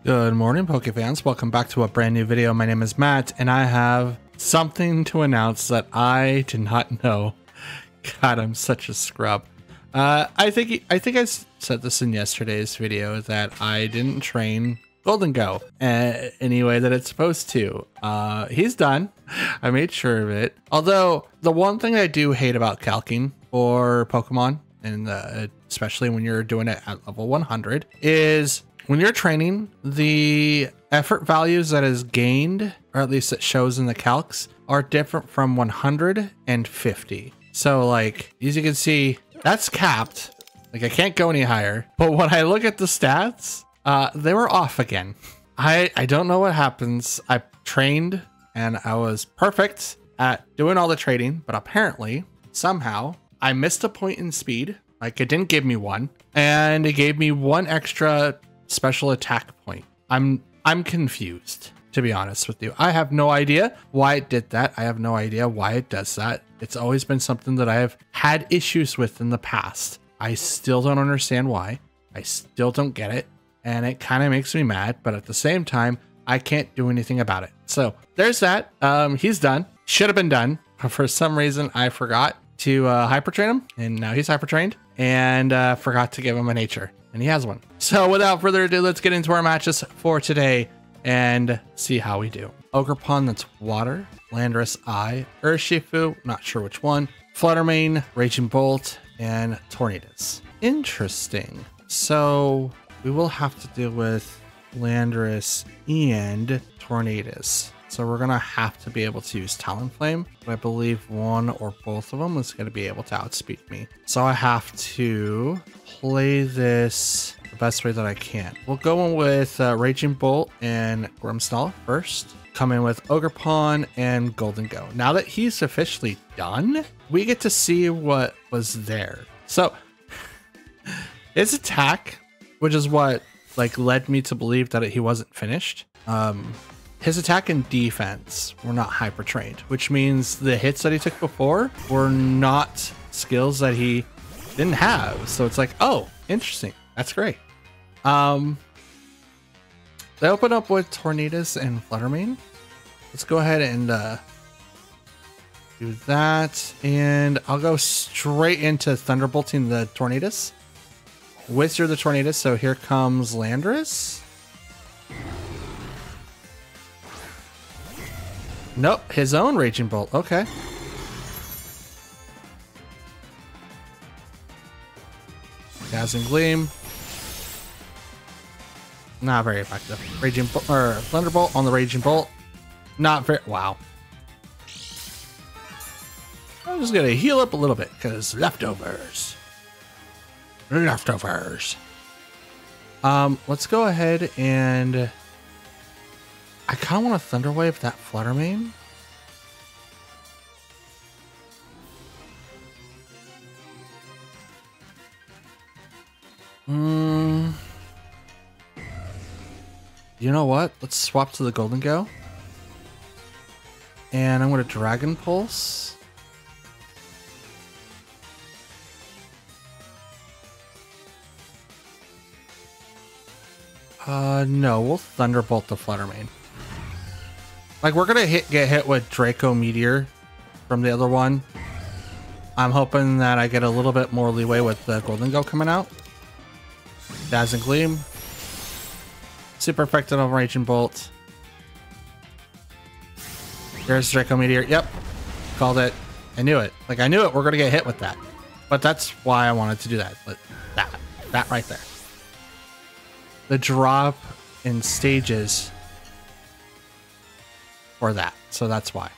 Good morning, Pokefans. Welcome back to a brand new video. My name is Matt, and I have something to announce that I did not know. God, I'm such a scrub. I think I said this in yesterday's video that I didn't train Golden Go any way that it's supposed to. He's done. I made sure of it. Although the one thing I do hate about calcing for Pokemon, and especially when you're doing it at level 100, is when you're training, the effort values that is gained, or at least it shows in the calcs, are different from 150. So like, as you can see, that's capped. Like I can't go any higher. But when I look at the stats, they were off again. I don't know what happens. I trained and I was perfect at doing all the trading, but apparently somehow I missed a point in speed. Like it didn't give me one, and it gave me one extra special attack point. I'm confused, to be honest with you. I have no idea why it did that. I have no idea why it does that. It's always been something that I have had issues with in the past. I still don't understand why. I still don't get it. And it kind of makes me mad, but at the same time, I can't do anything about it. So there's that. He's done. Should have been done. For some reason, I forgot to hyper train him, and now he's hyper trained, and forgot to give him a nature, and he has one. So without further ado, let's get into our matches for today and see how we do. Ogerpon, that's water. Landorus, Eye. Urshifu, not sure which one. Fluttermane, Raging Bolt, and Tornadus. Interesting. So we will have to deal with Landorus and Tornadus. So we're going to have to be able to use Talonflame, but I believe one or both of them is going to be able to outspeed me. So I have to play this the best way that I can. We'll go in with Raging Bolt and Grimmsnarl first. Come in with Ogerpon and Golden Go. Now that he's officially done, we get to see what was there. So his attack, which is what like led me to believe that he wasn't finished. His attack and defense were not hyper trained, which means the hits that he took before were not skills that he didn't have. So it's like, oh, interesting. That's great. They open up with Tornadus and Fluttermane. Let's go ahead and do that. And I'll go straight into Thunderbolting the Tornadus. Wizard the Tornadus. So here comes Landorus. Nope, his own Raging Bolt. Okay. Dazzling Gleam. Not very effective. Raging or Thunderbolt on the Raging Bolt. Not very. Wow. I'm just gonna heal up a little bit because leftovers. Leftovers. Let's go ahead and I kind of want to Thunder Wave that Fluttermane. You know what? Let's swap to the Golden Go. And I'm going to Dragon Pulse. No, we'll Thunderbolt the Fluttermane. Like, we're gonna get hit with Draco Meteor from the other one. I'm hoping that I get a little bit more leeway with the Golden Go coming out. Dazzling Gleam. Super effective on Raging Bolt. There's Draco Meteor. Yep. Called it. I knew it. Like, I knew it. We're gonna get hit with that. But that's why I wanted to do that. But that right there. The drop in stages for that. So that's why.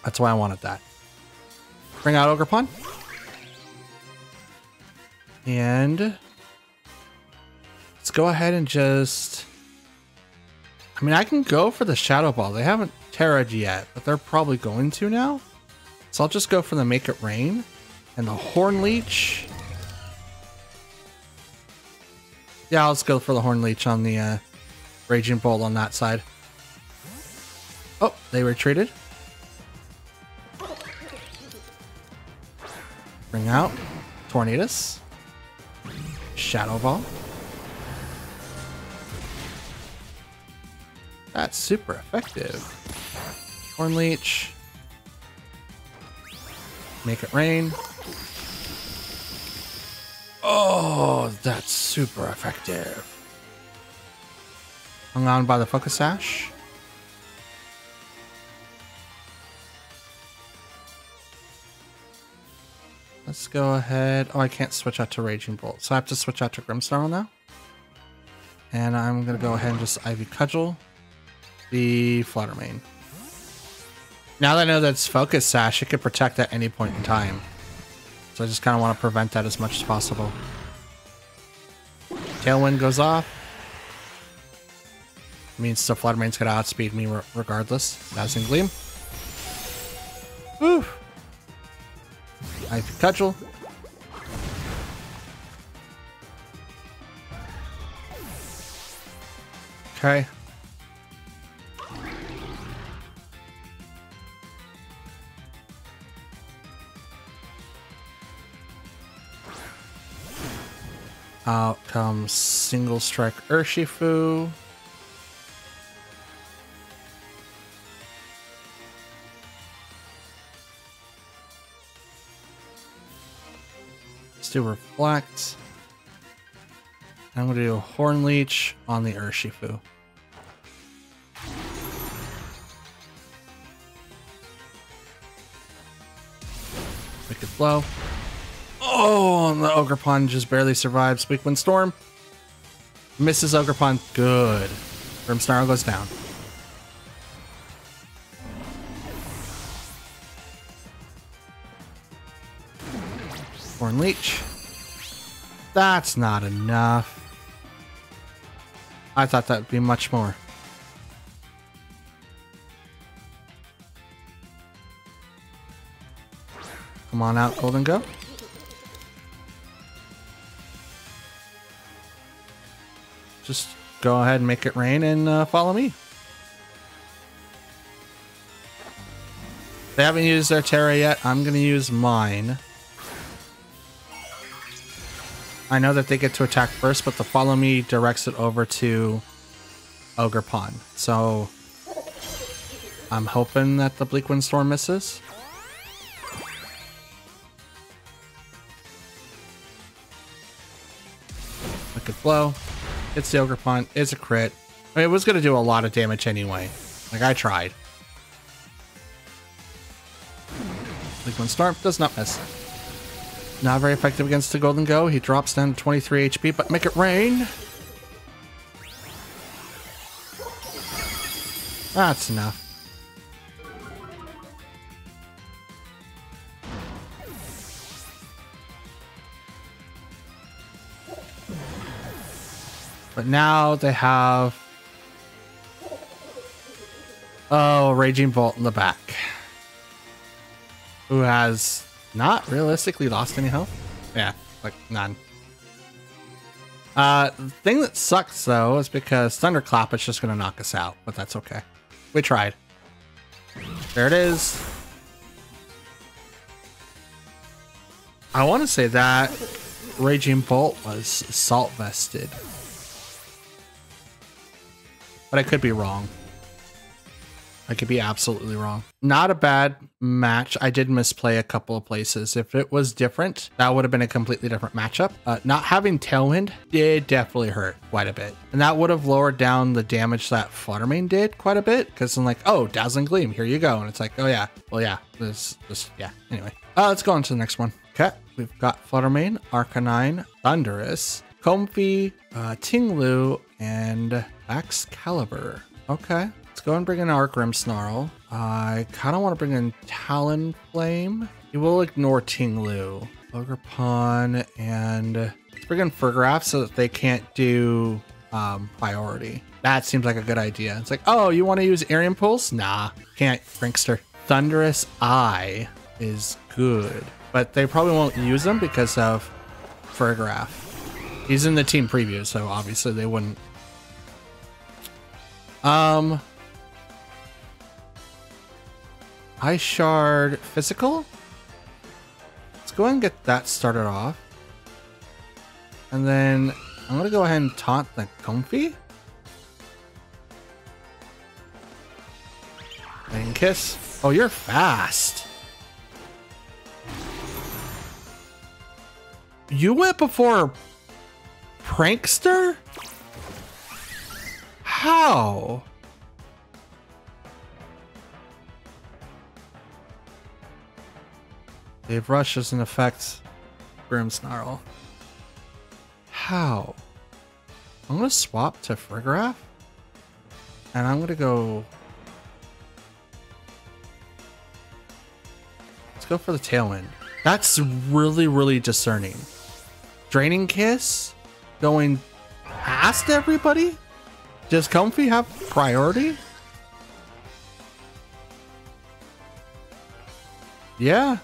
That's why I wanted that. Bring out Ogerpon. And let's go ahead and just... I mean, I can go for the Shadow Ball. They haven't Terra'd yet, but they're probably going to now. So I'll just go for the Make It Rain and the Horn Leech. Yeah, let's go for the Horn Leech on the Raging Bolt on that side. Oh, they retreated. Bring out Tornadus. Shadow Ball. That's super effective. Horn Leech. Make it rain. Oh, that's super effective. Hung on by the Focus Sash. Let's go ahead. Oh, I can't switch out to Raging Bolt, so I have to switch out to Grimmsnarl now. And I'm going to go ahead and just Ivy Cudgel the Fluttermane. Now that I know that's Focus Sash, it could protect at any point in time. So I just kind of want to prevent that as much as possible. Tailwind goes off. Means the Fluttermane's going to outspeed me regardless. Dazzling Gleam. Woo! Ivy Cudgel. Okay. Out comes Single Strike Urshifu. Let's do Reflect. I'm going to do Horn Leech on the Urshifu. Wicked Blow. Oh, and the Ogerpon just barely survives. Weak Wind Storm. Misses Ogerpon. Good. Grimmsnarl goes down. Horn Leech. That's not enough. I thought that would be much more. Come on out, Golden Go. Just go ahead and make it rain and follow me. They haven't used their Terra yet. I'm going to use mine. I know that they get to attack first, but the follow me directs it over to Ogerpon. So I'm hoping that the Bleak Wind Storm misses. Wicked Blow. It's the Ogerpon. It's a crit. I mean, it was going to do a lot of damage anyway. Like, I tried. Bleak Wind Storm does not miss. Not very effective against the Golden Go. He drops down to 23 HP, but make it rain. That's enough. But now they have... Oh, Raging Bolt in the back. Who has... not realistically lost any health? Yeah, like none. The thing that sucks though is because Thunderclap is just gonna knock us out, but that's okay. We tried. There it is. I want to say that Raging Bolt was Salt Vested, but I could be wrong. I could be absolutely wrong. Not a bad match. I did misplay a couple of places. If it was different, that would have been a completely different matchup. Not having Tailwind did definitely hurt quite a bit. And that would have lowered down the damage that Fluttermane did quite a bit. Because I'm like, oh, Dazzling Gleam, here you go. And it's like, oh yeah, well yeah, yeah. Anyway, let's go on to the next one. Okay, we've got Fluttermane, Arcanine, Thundurus, Comfey, Tinglu, and Excalibur. Okay. Let's go and bring in our Grimmsnarl. I kind of want to bring in Talonflame. He will ignore Tinglu. Ogerpon, and let's bring in Fergraph so that they can't do priority. That seems like a good idea. It's like, oh, you want to use Aerial Pulse? Nah, can't, Prankster. Thundurus Eye is good, but they probably won't use him because of Fergraph. He's in the team preview, so obviously they wouldn't. Ice Shard Physical. Let's go ahead and get that started off. And then I'm going to go ahead and taunt the Comfey. Flying Kiss. Oh, you're fast. You went before Prankster? How? Dave Rush doesn't affect Grimmsnarl. How? I'm gonna swap to Frigoraph. And I'm gonna go... Let's go for the Tailwind. That's really, really discerning. Draining Kiss? Going past everybody? Does Comfy have priority? Yeah.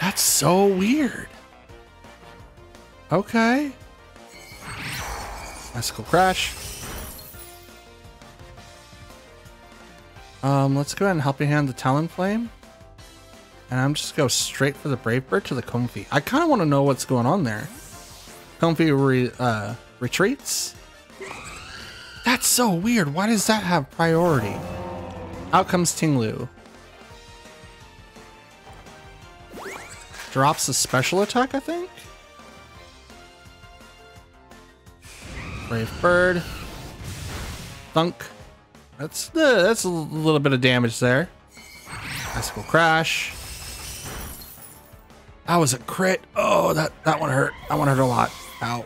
That's so weird. Okay. Icicle Crash. Let's go ahead and Helping Hand the Talonflame. And I'm just go straight for the Brave Bird to the Comfy. I kind of want to know what's going on there. Comfy retreats. That's so weird. Why does that have priority? Out comes Tinglu. Drops a special attack, I think. Brave Bird. Thunk. That's a little bit of damage there. Icicle Crash. That was a crit. Oh, that one hurt. That one hurt a lot. Ow.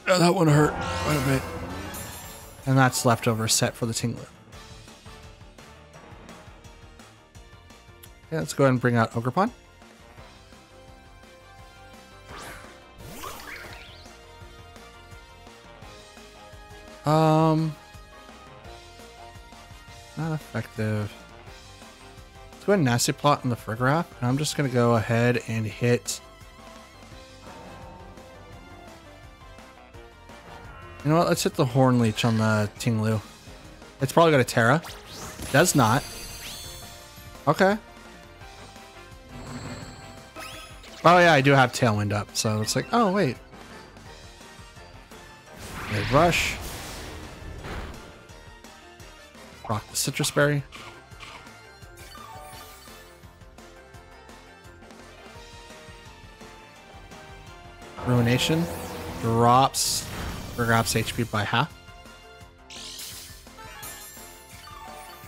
Oh, that one hurt quite a bit. And that's leftover set for the Tinglu. Okay, let's go ahead and bring out Ogerpon. Not effective. Let's go ahead and Nasty Plot on the Frigoraph, and I'm just gonna go ahead and hit. You know what? Let's hit the Horn Leech on the Tinglu. It's probably got a Terra. Does not. Okay. Oh yeah, I do have Tailwind up, so it's like, oh wait. Big Rush. Rock the Citrus Berry. Ruination. Drops Frigorap's HP by half.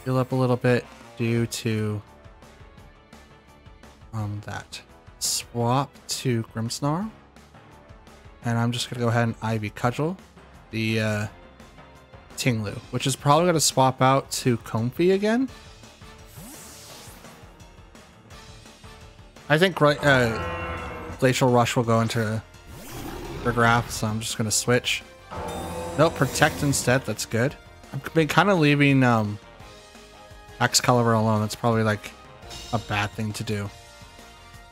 Heal up a little bit due to that. Swap to Grimmsnarl. And I'm just gonna go ahead and Ivy Cudgel the Tinglu, which is probably gonna swap out to Comfy again. I think Glacial Rush will go into Frigoraph, so I'm just gonna switch. Nope, Protect instead. That's good. I've been kind of leaving Excalibur alone. That's probably like a bad thing to do.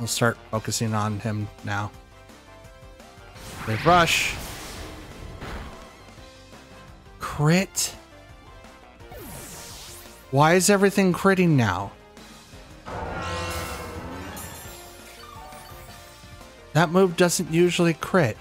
I'll start focusing on him now. Big Rush. Crit. Why is everything critting now? That move doesn't usually crit.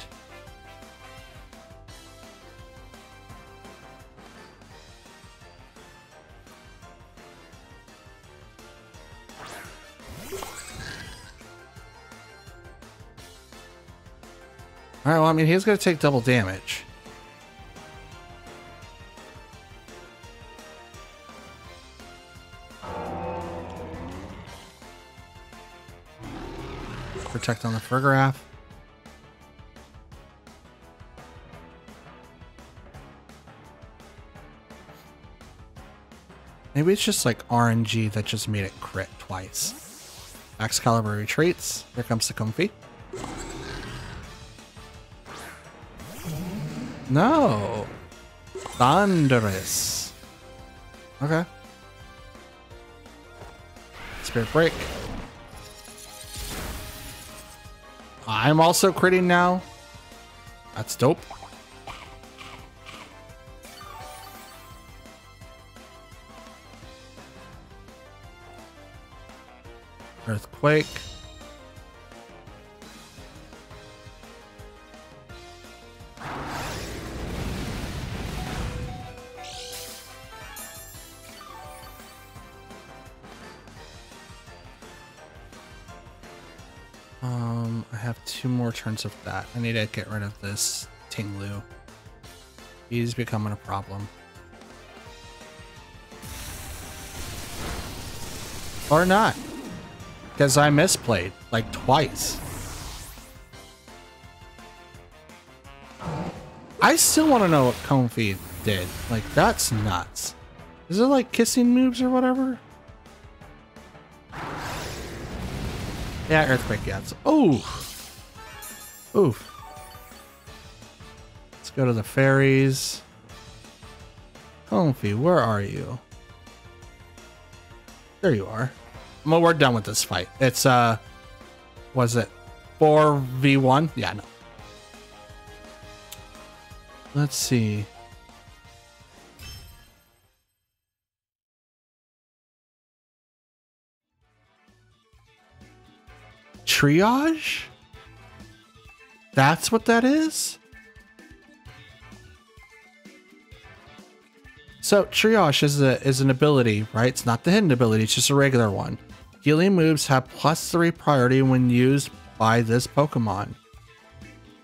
Alright, well, I mean, he's going to take double damage. Protect on the Frigoraph. Maybe it's just like RNG that just made it crit twice. Excalibur retreats. Here comes the Comfy. No. Thunderous. Okay. Spirit Break. I'm also critting now. That's dope. Earthquake. I have 2 more turns of that. I need to get rid of this Tinglu. He's becoming a problem. Or not. Because I misplayed, like, twice. I still want to know what Comfy did. Like, that's nuts. Is it like kissing moves or whatever? Yeah, Earthquake, yeah. Oof. Oof. Let's go to the fairies. Comfy, where are you? There you are. Well, we're done with this fight. It's, was it 4v1? Yeah, no. Let's see. Triage? That's what that is? So triage is an ability, right? It's not the hidden ability, it's just a regular one. Healing moves have +3 priority when used by this Pokemon.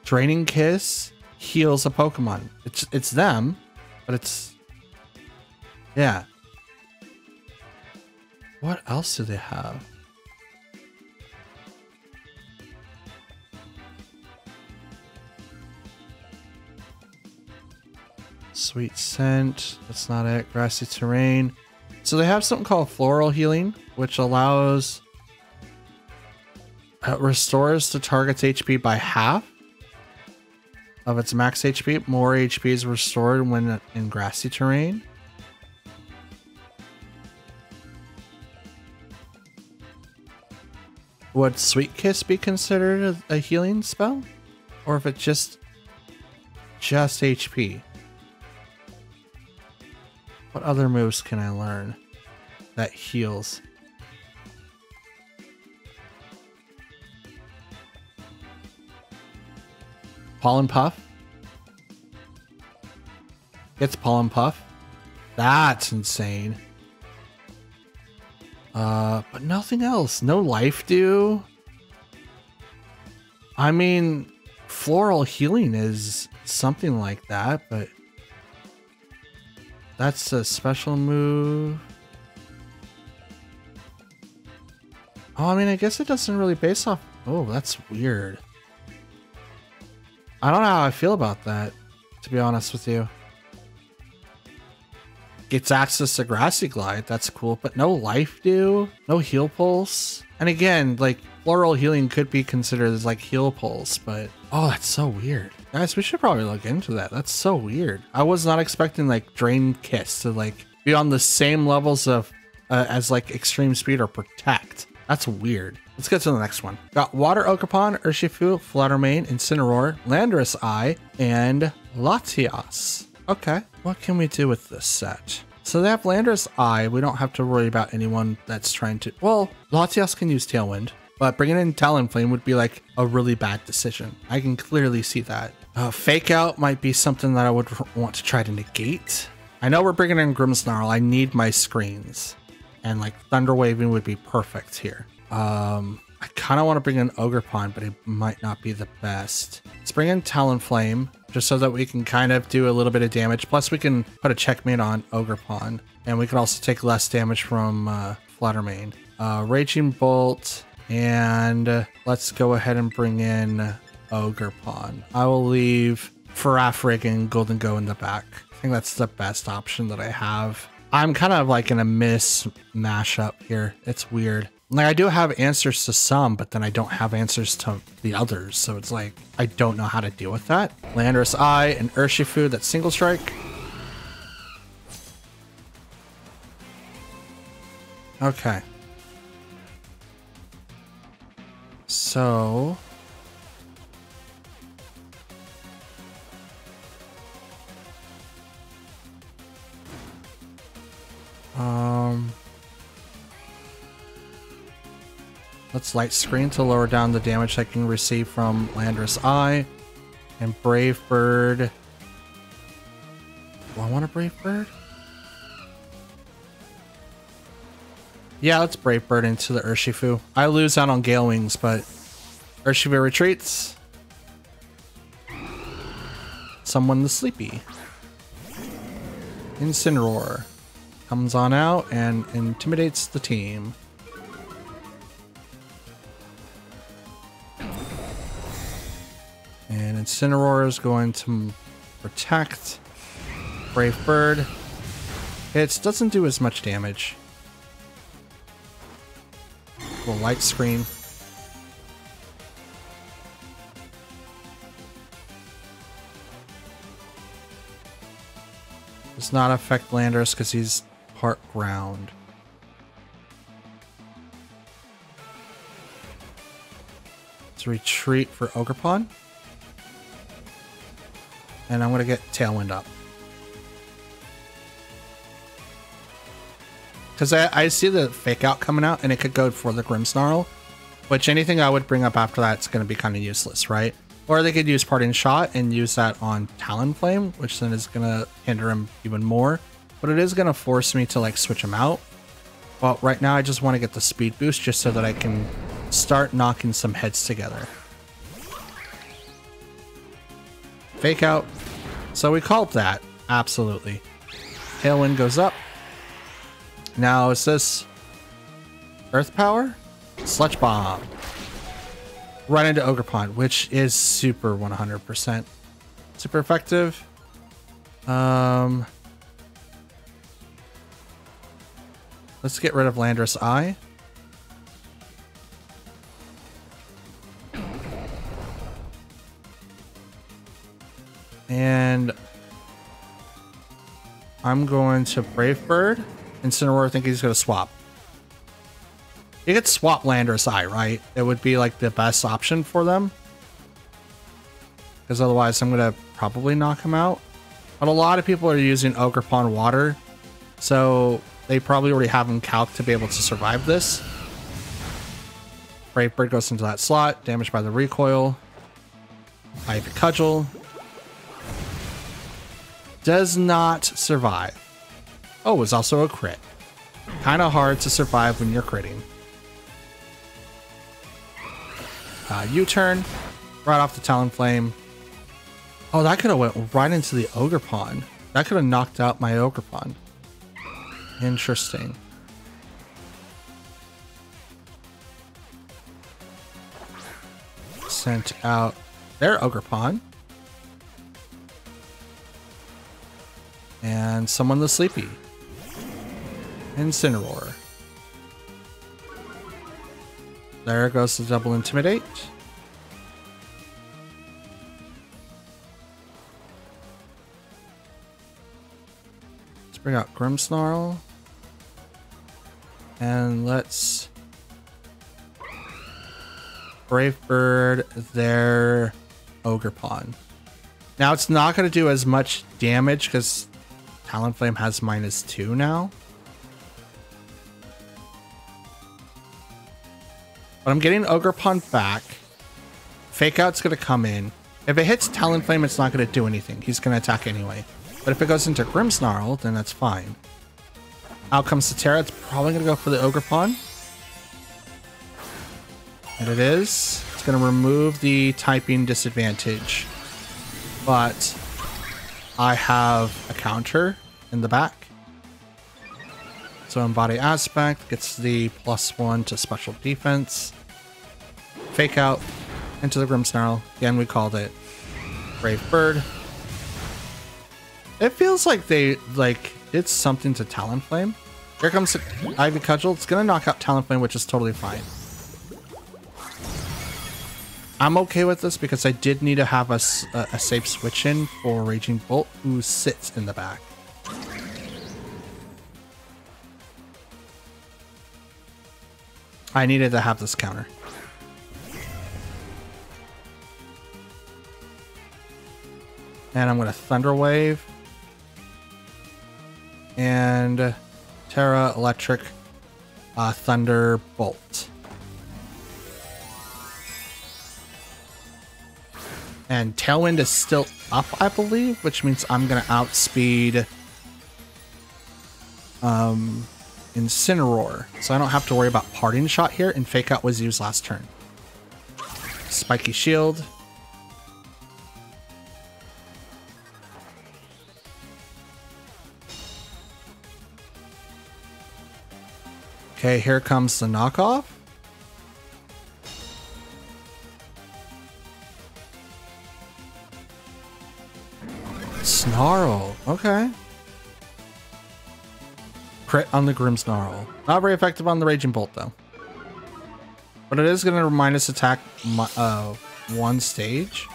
Draining Kiss heals a Pokemon. It's them, but it's, yeah. What else do they have? Sweet Scent, that's not it. Grassy Terrain. So they have something called Floral Healing, which allows, restores the target's HP by half of its max HP. More HP is restored when in grassy terrain. Would Sweet Kiss be considered a healing spell? Or if it's just HP? What other moves can I learn that heals? Pollen Puff. It's Pollen Puff. That's insane. But nothing else. No Life Dew. I mean, Floral Healing is something like that, but that's a special move. Oh, I mean, I guess it doesn't really base off. Oh, that's weird. I don't know how I feel about that, to be honest with you. Gets access to Grassy Glide, that's cool, but no Life Dew, no Heal Pulse. And again, like, Floral Healing could be considered as like Heal Pulse, but oh, that's so weird. Guys, we should probably look into that. That's so weird. I was not expecting like Drain Kiss to like be on the same levels of as like Extreme Speed or Protect. That's weird. Let's get to the next one. Got Water Ogerpon, Urshifu, Fluttermane, Incineroar, Landorus Eye, and Latias. Okay, what can we do with this set? So they have Landorus Eye. We don't have to worry about anyone that's trying to... Well, Latias can use Tailwind, but bringing in Talonflame would be like a really bad decision. I can clearly see that. Fake Out might be something that I would want to try to negate. I know we're bringing in Grimmsnarl. I need my screens. And like Thunder Waving would be perfect here. I kind of want to bring in Ogerpon, but it might not be the best. Let's bring in Talonflame, just so that we can kind of do a little bit of damage. Plus we can put a checkmate on Ogerpon. And we can also take less damage from Fluttermane. Raging Bolt, and let's go ahead and bring in Ogerpon. I will leave Farafrig and Golden Go in the back. I think that's the best option that I have. I'm kind of like in a mashup here. It's weird. Like, I do have answers to some, but then I don't have answers to the others. So it's like, I don't know how to deal with that. Landorus Eye and Urshifu, that's single strike. Okay. So... let's Light Screen to lower down the damage I can receive from Landorus Eye. And Brave Bird. Do I want a Brave Bird? Yeah, let's Brave Bird into the Urshifu. I lose out on Gale Wings, but Urshiva retreats. Summon the Sleepy. Incineroar comes on out and intimidates the team. And Incineroar is going to protect. Brave Bird. It doesn't do as much damage. Little light screen. Does not affect Landorus because he's part ground. Let's retreat for Ogerpon. And I'm going to get Tailwind up. Because I see the Fake Out coming out, and it could go for the Grimmsnarl. Which anything I would bring up after that is going to be kind of useless, right? Or they could use Parting Shot and use that on Talonflame, which then is going to hinder him even more. But it is going to force me to like switch him out. Well, right now I just want to get the speed boost just so that I can start knocking some heads together. Fake Out. So we called that. Absolutely. Tailwind goes up. Now is this Earth Power? Sludge Bomb. Right into Ogerpon, which is super 100%. Super effective. Let's get rid of Landorus Eye. And I'm going to Brave Bird. Incineroar, I think he's going to swap. You could swap Landorus Eye, right? It would be like the best option for them. Because otherwise I'm going to probably knock him out. But a lot of people are using Ogerpon Water. So they probably already have him calced to be able to survive this. Brave Bird goes into that slot. Damaged by the recoil. Ivy Cudgel. Does not survive. Oh, it's also a crit. Kind of hard to survive when you're critting. U-turn. Right off the Talonflame. Oh, that could have went right into the Ogerpon. That could have knocked out my Ogerpon. Interesting. Sent out their Ogerpon. And summon the Sleepy. Incineroar. There goes the double Intimidate. Let's bring out Grimmsnarl. And let's Brave Bird their Ogerpon. Now it's not going to do as much damage because Talonflame has -2 now. But I'm getting Ogerpon back. Fake Out's going to come in. If it hits Talonflame, it's not going to do anything. He's going to attack anyway. But if it goes into Grimmsnarl, then that's fine. Out comes Cetera. It's probably going to go for the Ogerpon. And it is. It's going to remove the typing disadvantage. But I have a counter in the back. So Embody Aspect gets the +1 to special defense. Fake Out into the Grimmsnarl. Again, we called it Brave Bird. It feels like they did something to Talonflame. Here comes the Ivy Cudgel. It's gonna knock out Talonflame, which is totally fine. I'm okay with this because I did need to have a safe switch in for Raging Bolt, who sits in the back. I needed to have this counter. And I'm going to Thunder Wave. And Terra Electric Thunderbolt. And Tailwind is still up, I believe, which means I'm going to outspeed Incineroar. So I don't have to worry about Parting Shot here, and Fake Out was used last turn. Spiky shield. Okay, here comes the knockoff. Snarl. Okay. Crit on the Grimmsnarl. Not very effective on the Raging Bolt, though. But it is going to remind us to attack one stage.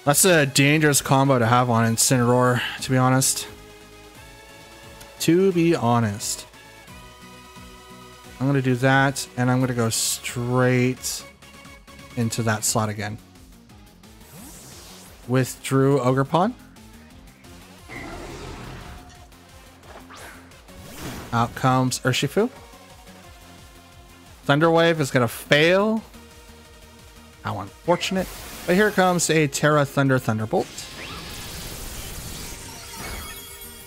That's a dangerous combo to have on Incineroar, to be honest. To be honest. I'm going to do that, and I'm going to go straight into that slot again. Withdrew Ogerpon. Out comes Urshifu. Thunderwave is going to fail. How unfortunate. But here comes a Terra Thunder Thunderbolt.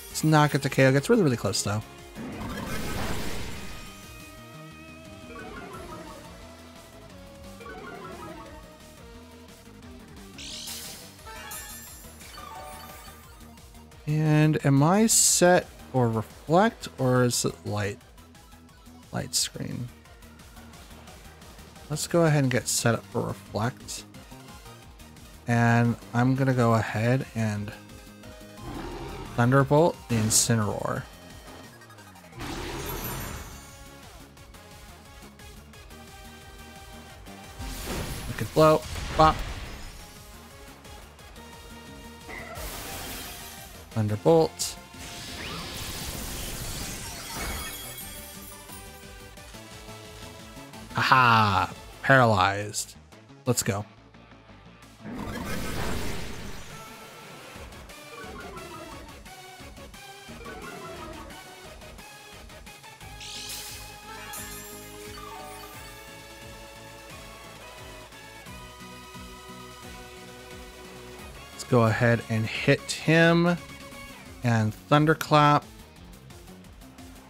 It's not get to KO. Gets really, really close, though. And am I set for reflect, or is it light screen? Let's go ahead and get set up for reflect. And I'm gonna go ahead and Thunderbolt the Incineroar. Wicked Blow. Bop. Thunderbolt. Aha! Paralyzed. Let's go. Let's go ahead and hit him and Thunderclap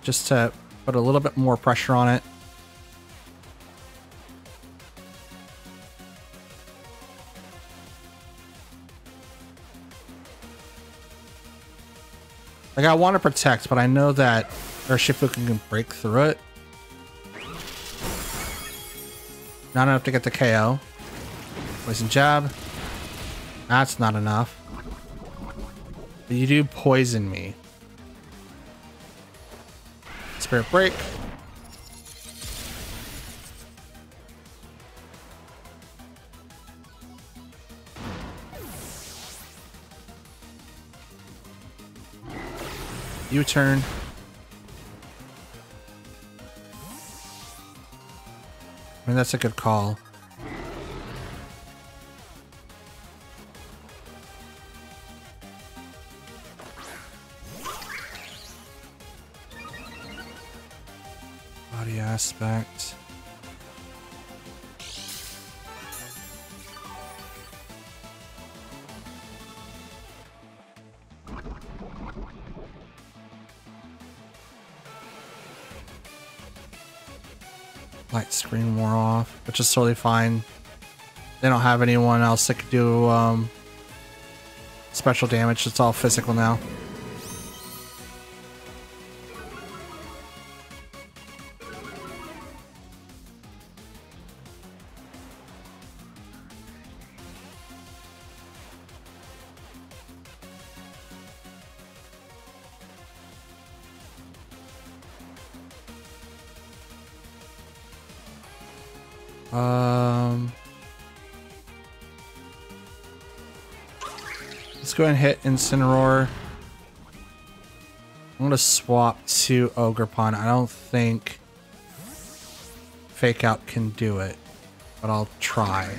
just to put a little bit more pressure on it. Like, I want to protect, but I know that Urshifu can break through it. Not enough to get the KO. Poison Jab. That's not enough. But you do poison me. Spirit Break. U-turn. I mean, that's a good call. Body aspect. Light screen wore off, which is totally fine. They don't have anyone else that could do special damage. It's all physical now. Let's go ahead and hit Incineroar. I'm going to swap to Ogerpon. I don't think Fake Out can do it, but I'll try.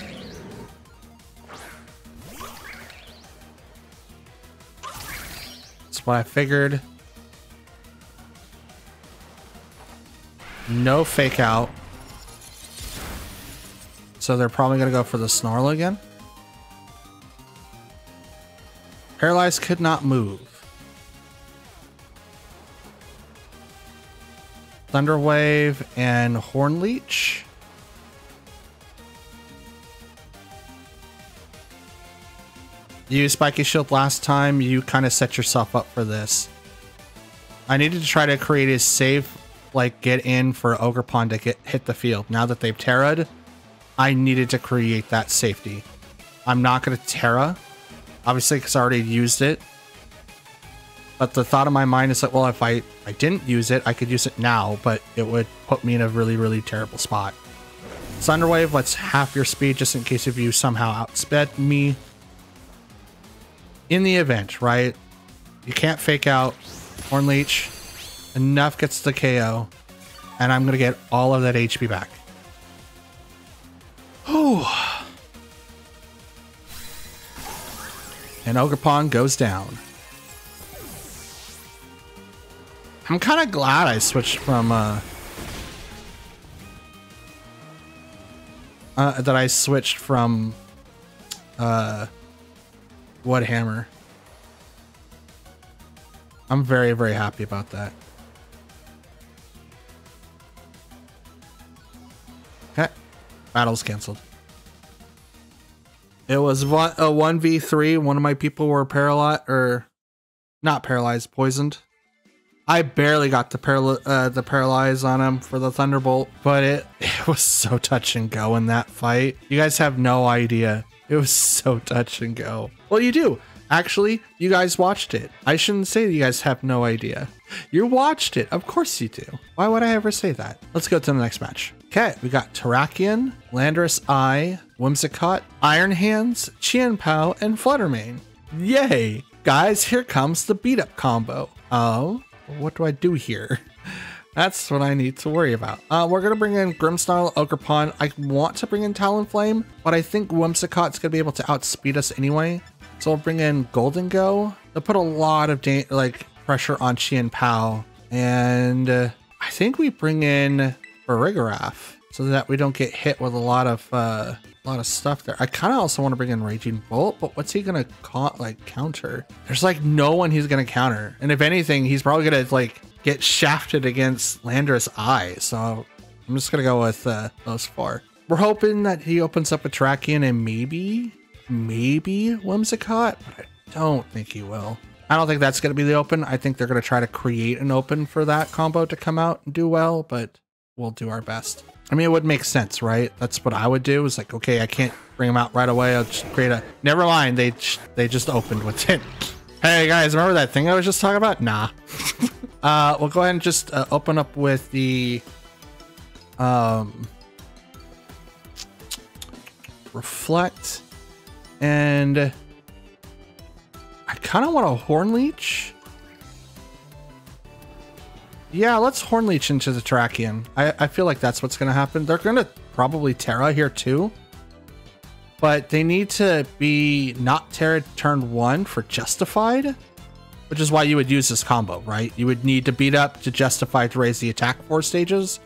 That's what I figured. No Fake Out. So they're probably going to go for the Snarl again. Paralyzed could not move. Thunder Wave and Horn Leech. You used Spiky Shield last time, you kind of set yourself up for this. I needed to try to create a safe, like, get in for Ogerpon to hit the field. Now that they've Terra'd, I needed to create that safety. I'm not going to Terra, obviously, because I already used it. But the thought in my mind is that, well, if I didn't use it, I could use it now, but it would put me in a really, really terrible spot. Thunder Wave, let's half your speed just in case if you somehow outsped me. In the event, right? You can't fake out. Horn Leech. Enough gets the KO. And I'm going to get all of that HP back. Whew. And Ogerpon goes down. I'm kind of glad I switched from Wood Hammer. I'm very, very happy about that. Okay, battle's canceled. It was a 1v3. One of my people were paralyzed, or not paralyzed, poisoned. I barely got the paralyze on him for the Thunderbolt, but it was so touch and go in that fight. You guys have no idea. It was so touch and go. Well, you do. Actually, you guys watched it. I shouldn't say that you guys have no idea. You watched it. Of course you do. Why would I ever say that? Let's go to the next match. Okay, we got Terrakion, Landorus Eye, Whimsicott, Iron Hands, Chien-Pao, and Fluttermane. Yay! Guys, here comes the beat-up combo. Oh, what do I do here? That's what I need to worry about. We're going to bring in Grimmsnarl, Ogerpon. I want to bring in Talonflame, but I think Whimsicott's going to be able to outspeed us anyway. So we'll bring in Golden Go. They'll put a lot of pressure on Chien-Pao. And I think we bring in Farigiraf so that we don't get hit with a lot of stuff there. I kind of also want to bring in Raging Bolt, but what's he going to counter? There's like no one he's going to counter. And if anything, he's probably going to get shafted against Landorus Eye. So I'm just going to go with those four. We're hoping that he opens up a Terrakion and maybe Whimsicott, but I don't think he will. I don't think that's going to be the open. I think they're going to try to create an open for that combo to come out and do well, but we'll do our best. I mean, it would make sense, right? That's what I would do. Is like, okay, I can't bring them out right away. I'll just create a... Never mind. They just opened with it. Hey, guys, remember that thing I was just talking about? Nah. We'll go ahead and just open up with the... Reflect. And I kind of want a Horn Leech. Yeah, let's Horn Leech into the Terrakion. I feel like that's what's going to happen. They're going to probably Terra here too. But they need to be not Terra turn 1 for Justified. Which is why you would use this combo, right? You would need to beat up to Justify to raise the attack 4 stages.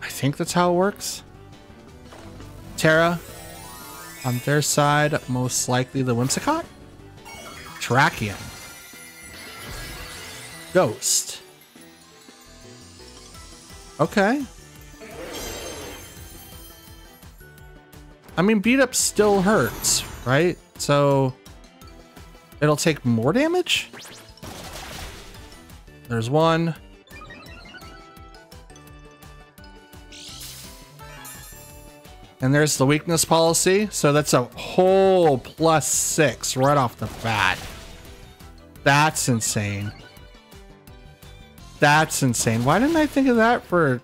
I think that's how it works. Terra. On their side, most likely the Whimsicott. Terrakion. Ghost. Okay. I mean, beat up still hurts, right? So it'll take more damage. There's one. And there's the weakness policy. So that's a whole +6 right off the bat. That's insane. That's insane. Why didn't I think of that for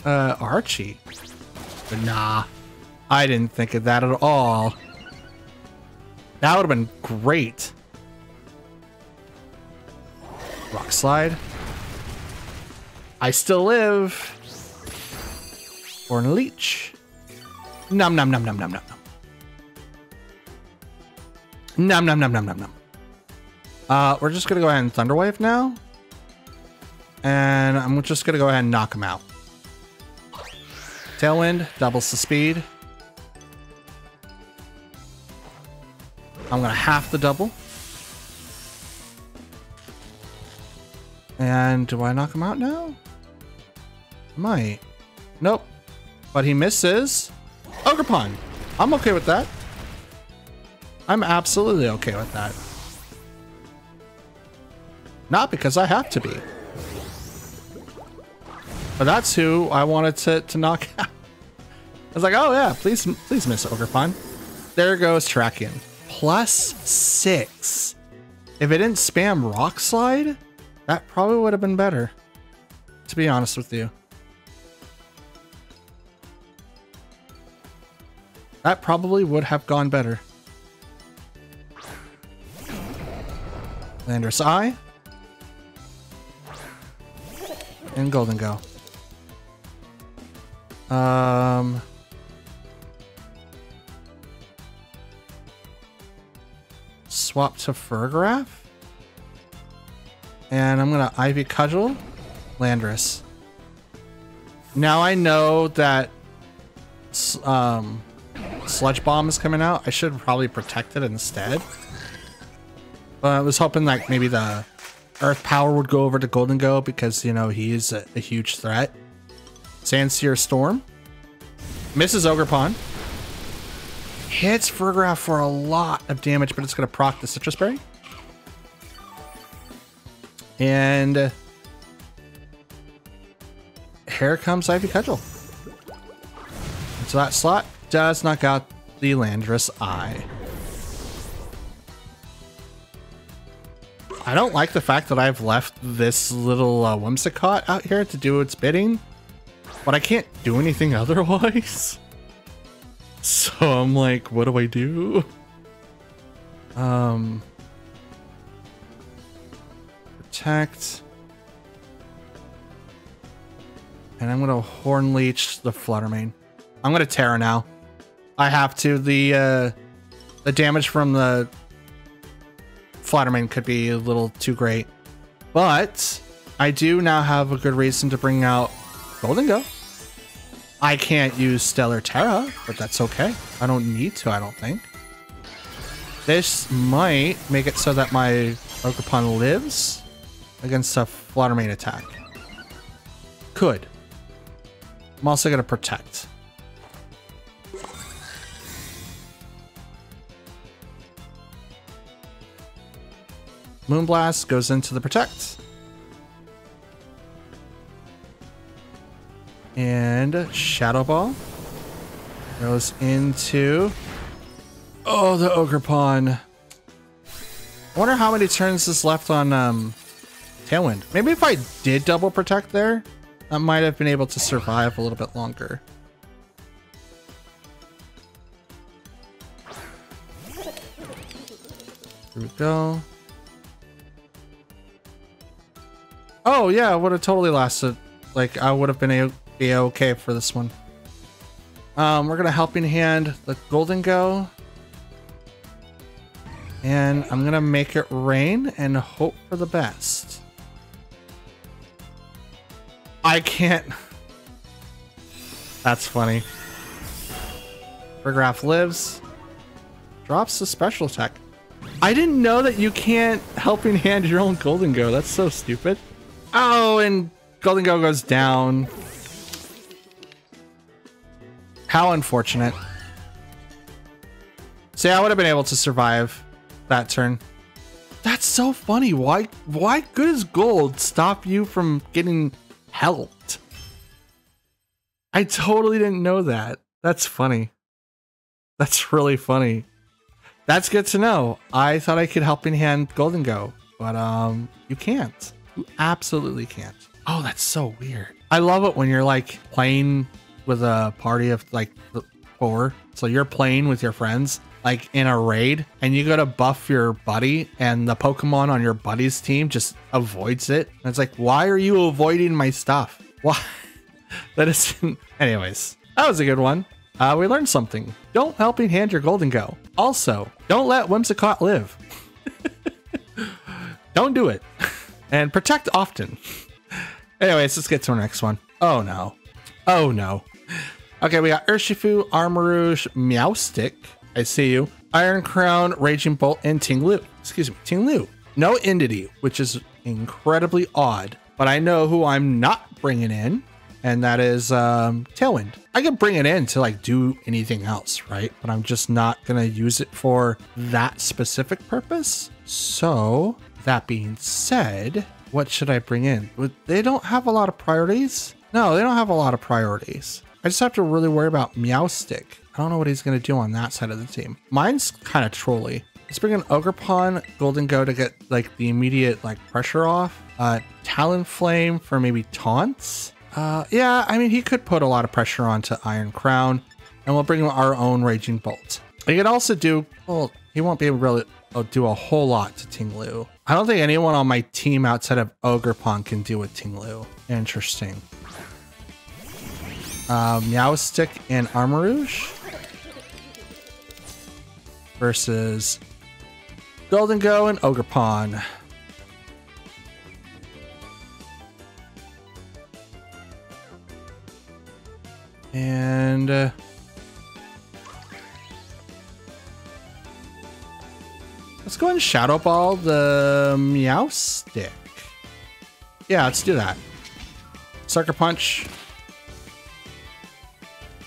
Archie? But nah, I didn't think of that at all. That would have been great. Rock Slide. I still live. Horn Leech. Nom nom nom nom nom nom. Nom nom nom nom nom nom. We're just gonna go ahead and Thunderwave now. And I'm just gonna go ahead and knock him out. Tailwind doubles the speed. I'm gonna half the double. And do I knock him out now? I might. Nope. But he misses. Ogerpon. I'm okay with that. I'm absolutely okay with that. Not because I have to be. But that's who I wanted to knock out. I was like, oh yeah, please miss Ogerpon. There goes Terrakion. +6. If it didn't spam Rock Slide, that probably would have been better, to be honest with you. That probably would have gone better. Landorus Eye. And Golden Go. Swap to Farigiraf. And I'm gonna Ivy Cudgel Landorus. Now I know that Sludge Bomb is coming out. I should probably protect it instead. But I was hoping like maybe the Earth Power would go over to Golden Go because, you know, he's a huge threat. Sandsear Storm. Misses Ogerpon. Hits Farigiraf for a lot of damage, but it's going to proc the Citrus Berry. And here comes Ivy Cudgel. So that slot does knock out the Landorus Eye. I don't like the fact that I've left this little Whimsicott out here to do its bidding, but I can't do anything otherwise. So I'm like, what do I do? Protect. And I'm gonna Horn Leech the Fluttermane. I'm gonna Terra now. I have to. The damage from the Fluttermane could be a little too great, but I do now have a good reason to bring out Golden Go. I can't use Stellar Terra, but that's okay. I don't need to, I don't think. This might make it so that my Ogerpon lives against a Fluttermane attack. Could. I'm also going to protect. Moonblast goes into the protect. And Shadow Ball goes into... Oh, the Ogerpon. I wonder how many turns is left on Tailwind. Maybe if I did double protect there, I might have been able to survive a little bit longer. Here we go. Oh yeah, it would have totally lasted. Like I would have been okay for this one. We're gonna Helping Hand the Golden Go. And I'm gonna make it rain and hope for the best. I can't. That's funny. Farigiraf lives. Drops the special attack. I didn't know that you can't Helping Hand your own Golden Go. That's so stupid. Oh, and Golden Go goes down. How unfortunate. See, I would have been able to survive that turn. That's so funny. Why good as gold stop you from getting helped? I totally didn't know that. That's funny. That's really funny. That's good to know. I thought I could Helping Hand Golden Go, but you can't. You absolutely can't. Oh, that's so weird. I love it when you're like playing with a party of like 4. So you're playing with your friends like in a raid and you go to buff your buddy and the Pokemon on your buddy's team just avoids it. And it's like, why are you avoiding my stuff? Why? That isn't. Anyways, that was a good one. We learned something. Don't Helping Hand your Golden Go. Also, don't let Whimsicott live. Don't do it. And protect often. Anyways, let's get to our next one. Oh no. Oh no. Okay, we got Urshifu, Armarouge, Meowstic. I see you. Iron Crown, Raging Bolt, and Tinglu. Excuse me, Tinglu. No Entity, which is incredibly odd. But I know who I'm not bringing in. and that is Tailwind. I could bring it in to like do anything else, right? But I'm just not gonna use it for that specific purpose. So that being said, what should I bring in? They don't have a lot of priorities. No, they don't have a lot of priorities. I just have to really worry about Meowstick. I don't know what he's gonna do on that side of the team. Mine's kind of trolly. Let's bring in Ogerpon, Golden Go to get like the immediate like pressure off. Talonflame for maybe taunts. Yeah, I mean, he could put a lot of pressure onto Iron Crown, and we'll bring him our own Raging Bolt. He could also do, well, he won't be able to really do a whole lot to Tinglu. I don't think anyone on my team outside of Ogerpon can do with Tinglu. Interesting. Meowstick and Armarouge versus Golden Go and Ogerpon. And let's go ahead and Shadow Ball the Meowstick. Yeah, let's do that. Sucker Punch.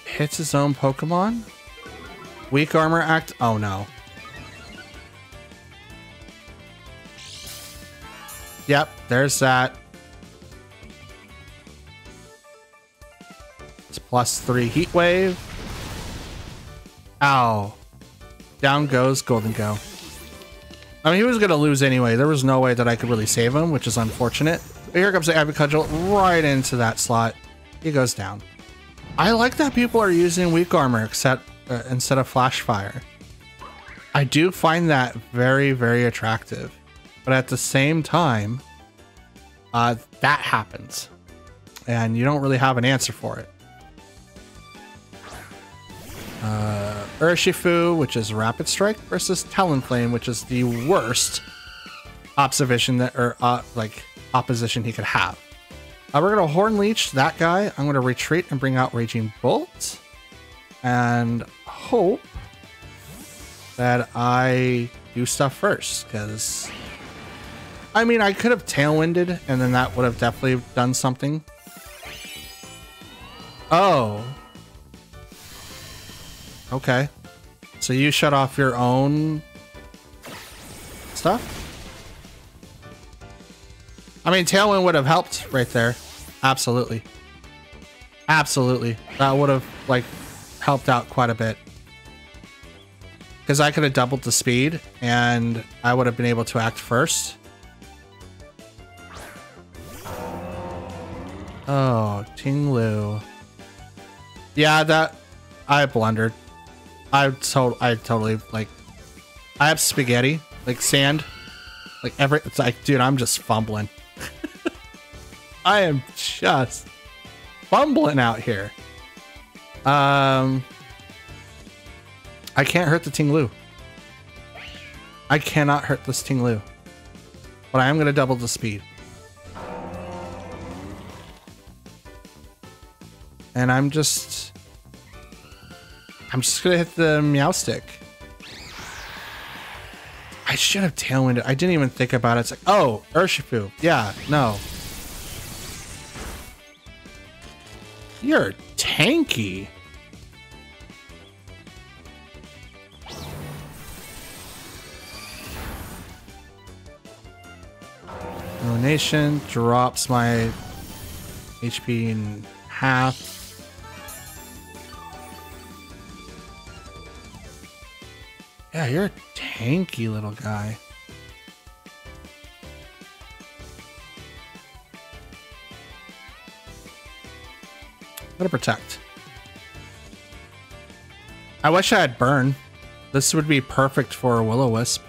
Hits his own Pokemon. Weak Armor Act. Oh no. Yep, there's that. It's +3 Heat Wave. Ow. Down goes Golden Go. I mean, he was going to lose anyway. There was no way that I could really save him, which is unfortunate. But here comes the Agricultural right into that slot. He goes down. I like that people are using Weak Armor instead of Flash Fire. I do find that very, very attractive. But at the same time, that happens. And you don't really have an answer for it. Urshifu, which is Rapid Strike, versus Talonflame, which is the worst opposition opposition he could have. We're gonna Horn Leech that guy. I'm gonna retreat and bring out Raging Bolt, and hope that I do stuff first. Because I mean, I could have Tailwinded, and then that would have definitely done something. Oh. Okay. So you shut off your own stuff? I mean, Tailwind would have helped right there. Absolutely. Absolutely. That would have, like, helped out quite a bit. Because I could have doubled the speed, and I would have been able to act first. Oh, Tinglu. Yeah, that... I blundered. I totally, like... I have spaghetti. Like, sand. Like, it's like, dude, I'm just fumbling. I am just fumbling out here. I can't hurt the Tinglu. I cannot hurt this Tinglu. But I am going to double the speed. And I'm just going to hit the Meowstick. I should have Tailwinded. I didn't even think about it. It's like, oh, Urshifu. Yeah, no. You're tanky. Elimination drops my HP in half. Yeah, you're a tanky little guy. I'm gonna protect. I wish I had burn. This would be perfect for a Will-O-Wisp.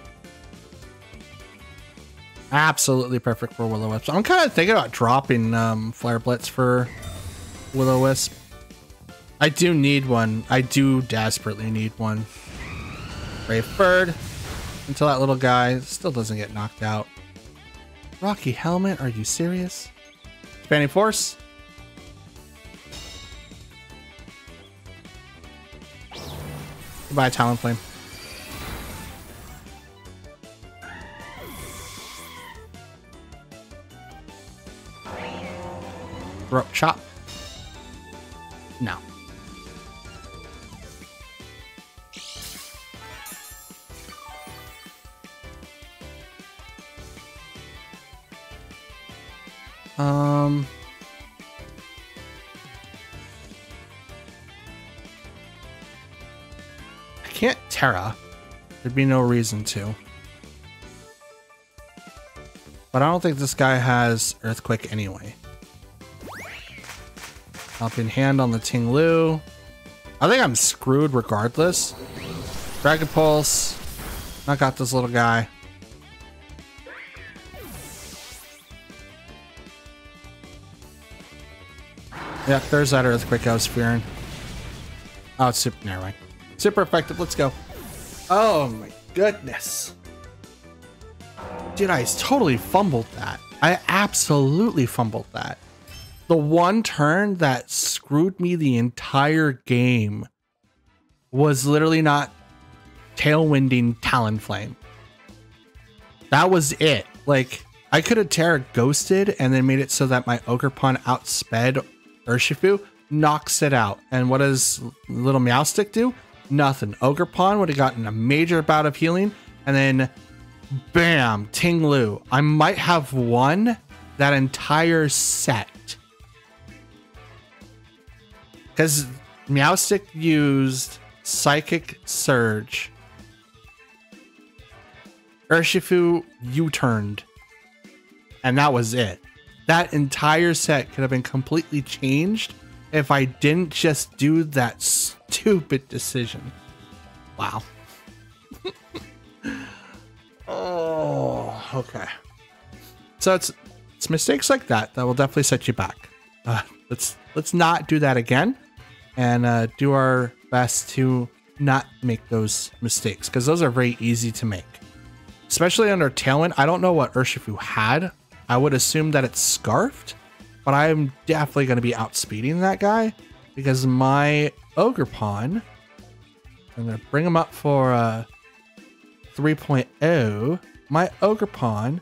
Absolutely perfect for Will-O-Wisp. I'm kind of thinking about dropping Flare Blitz for Will-O-Wisp. I do need one. I do desperately need one. Brave Bird. Until that little guy still doesn't get knocked out. Rocky Helmet, are you serious? Expanding Force. Goodbye, Talonflame. Rope Chop. No. I can't Terra. There'd be no reason to. But I don't think this guy has Earthquake anyway. Helping Hand on the Ting Lu. I think I'm screwed regardless. Dragon Pulse. I got this little guy. Yep, there's that Earthquake I was fearing. Oh, it's super. Never mind. Super effective. Let's go. Oh my goodness. Dude, I totally fumbled that. I absolutely fumbled that. The one turn that screwed me the entire game was literally not Tailwinding Talonflame. That was it. Like, I could have Terra Ghosted and then made it so that my Ogerpon outsped Urshifu, knocks it out. And what does little Meowstic do? Nothing. Ogerpon would have gotten a major bout of healing, and then bam, Ting Lu. I might have won that entire set. Because Meowstic used Psychic Surge. Urshifu U-turned. And that was it. That entire set could have been completely changed if I didn't just do that stupid decision. Wow. Oh, okay. So it's mistakes like that will definitely set you back. Let's not do that again, and do our best to not make those mistakes, because those are very easy to make, especially under Tailwind. I don't know what Urshifu had. I would assume that it's Scarfed, but I'm definitely going to be outspeeding that guy because my Ogerpon, I'm going to bring him up for 3.0. My Ogerpon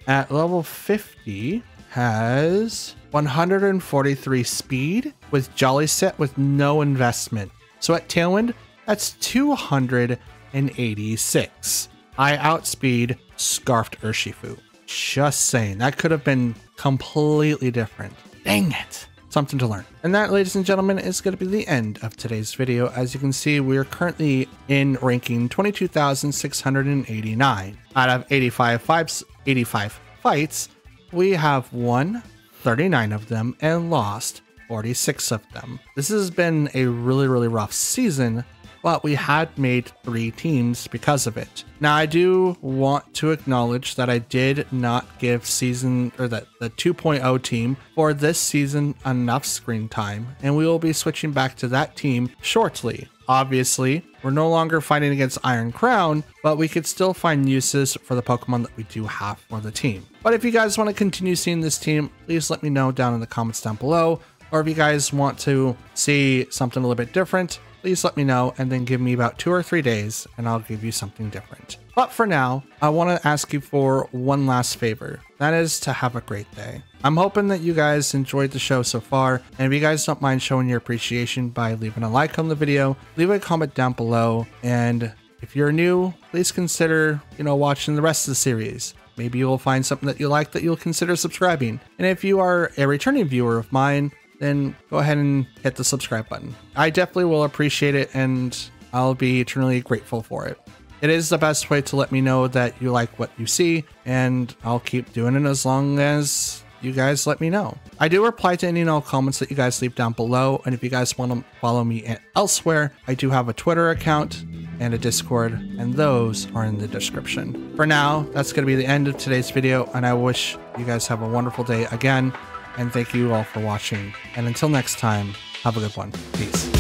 at level 50 has 143 speed with Jolly Set with no investment. So at Tailwind, that's 286. I outspeed Scarfed Urshifu. Just saying, that could have been completely different. Dang it. Something to learn. And that, ladies and gentlemen, is going to be the end of today's video. As you can see, we are currently in ranking 22,689. Out of 85 fights, we have won 39 of them and lost 46 of them. This has been a really rough season, but we had made 3 teams because of it. Now, I do want to acknowledge that I did not give the 2.0 team for this season enough screen time, and we will be switching back to that team shortly. Obviously, we're no longer fighting against Iron Crown, but we could still find uses for the Pokemon that we do have for the team. But if you guys want to continue seeing this team, please let me know down in the comments down below. Or if you guys want to see something a little bit different, please let me know and then give me about 2 or 3 days and I'll give you something different. But for now, I want to ask you for one last favor. That is to have a great day. I'm hoping that you guys enjoyed the show so far, and if you guys don't mind showing your appreciation by leaving a like on the video, leave a comment down below, and if you're new, please consider, watching the rest of the series. Maybe you'll find something that you like that you'll consider subscribing. And if you are a returning viewer of mine, then go ahead and hit the subscribe button. I definitely will appreciate it, and I'll be eternally grateful for it. It is the best way to let me know that you like what you see, and I'll keep doing it as long as you guys let me know. I do reply to any and all comments that you guys leave down below, and if you guys want to follow me elsewhere, I do have a Twitter account and a Discord, and those are in the description. For now, that's going to be the end of today's video, and I wish you guys have a wonderful day again, and thank you all for watching. And until next time, have a good one. Peace.